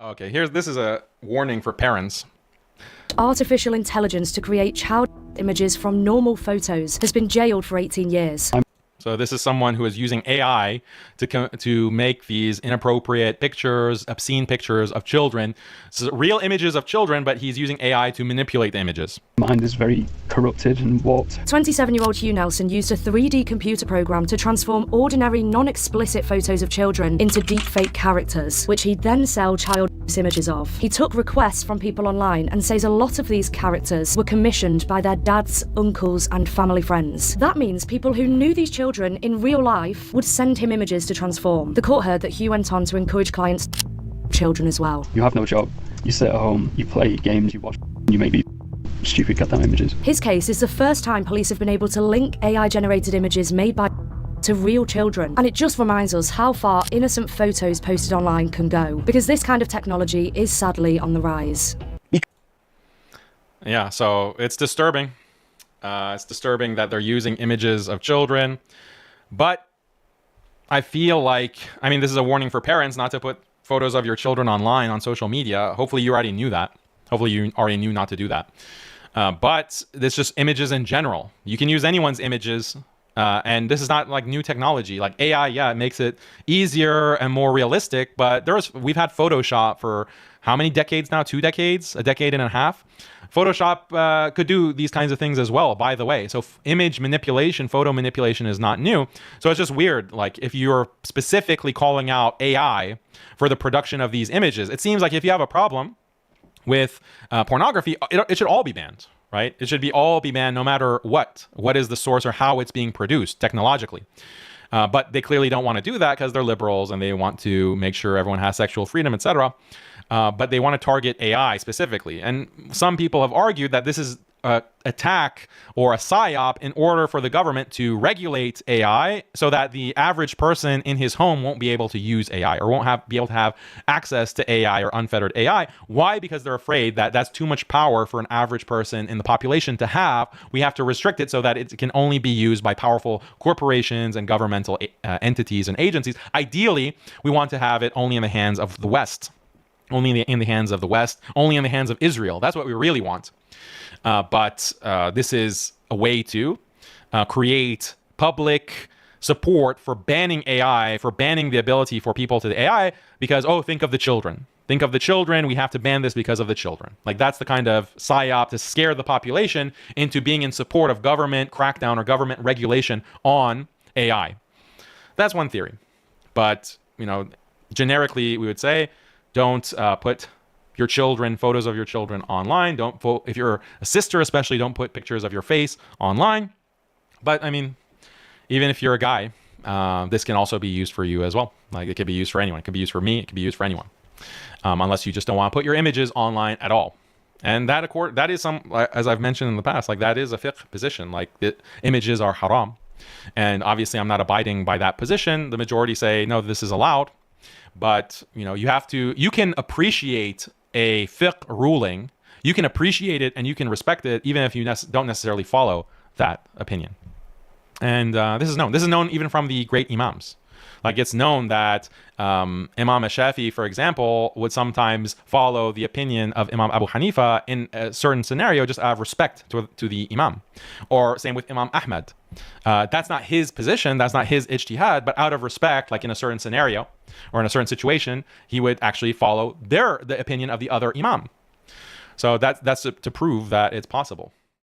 Okay, this is a warning for parents. Artificial intelligence to create child images from normal photos has been jailed for 18 years. So this is someone who is using AI to make these inappropriate pictures, obscene pictures of children. So real images of children, but he's using AI to manipulate the images. Mind is very corrupted and warped. 27-year-old Hugh Nelson used a 3D computer program to transform ordinary, non-explicit photos of children into deepfake characters, which he'd then sell child images of. He took requests from people online and says a lot of these characters were commissioned by their dads, uncles, and family friends. That means people who knew these children in real life would send him images to transform. The court heard that Hugh went on to encourage clients children as well. You have no job. You sit at home, you play games, you watch, you make these stupid goddamn images. His case is the first time police have been able to link AI-generated images made by to real children. And it just reminds us how far innocent photos posted online can go, because this kind of technology is sadly on the rise. Yeah, so it's disturbing. It's disturbing that they're using images of children. But I feel like, I mean, this is a warning for parents not to put photos of your children online on social media. Hopefully you already knew that. Hopefully you already knew not to do that. But it's just images in general. You can use anyone's images. And this is not like new technology. Like AI, yeah, it makes it easier and more realistic. But we've had Photoshop for how many decades now? 2 decades? A decade and a half? Photoshop could do these kinds of things as well, by the way. So image manipulation, photo manipulation is not new. So it's just weird. Like if you're specifically calling out AI for the production of these images, it seems like if you have a problem with pornography, it should all be banned, right? It should all be banned no matter what is the source or how it's being produced technologically. But they clearly don't want to do that because they're liberals and they want to make sure everyone has sexual freedom, etc. But they want to target AI specifically. And some people have argued that this is an attack or a psyop in order for the government to regulate AI so that the average person in his home won't be able to use AI or won't be able to have access to AI or unfettered AI. Why? Because they're afraid that that's too much power for an average person in the population to have. We have to restrict it so that it can only be used by powerful corporations and governmental entities and agencies. Ideally, we want to have it only in the hands of the West. Only in the hands of the West, only in the hands of Israel. That's what we really want. But this is a way to create public support for banning AI, for banning the ability for people to AI, because, oh, think of the children. Think of the children. We have to ban this because of the children. Like that's the kind of psyop to scare the population into being in support of government crackdown or government regulation on AI. That's one theory. But, generically, we would say, don't put your children, photos of your children online. If you're a sister especially, don't put pictures of your face online. But I mean, even if you're a guy, this can also be used for you as well. Like it could be used for anyone. It could be used for me. It could be used for anyone. Unless you just don't want to put your images online at all. And that is as I've mentioned in the past, like that is a fiqh position. Like images are haram. And obviously I'm not abiding by that position. The majority say, no, this is allowed. But, you can appreciate a fiqh ruling. You can appreciate it and you can respect it even if you don't necessarily follow that opinion. And this is known. This is known even from the great imams. Like it's known that Imam Shafi, for example, would sometimes follow the opinion of Imam Abu Hanifa in a certain scenario just out of respect to the imam. Or same with Imam Ahmad. That's not his position, that's not his ijtihad, but out of respect, like in a certain scenario or in a certain situation, he would actually follow the opinion of the other imam. So that's to prove that it's possible.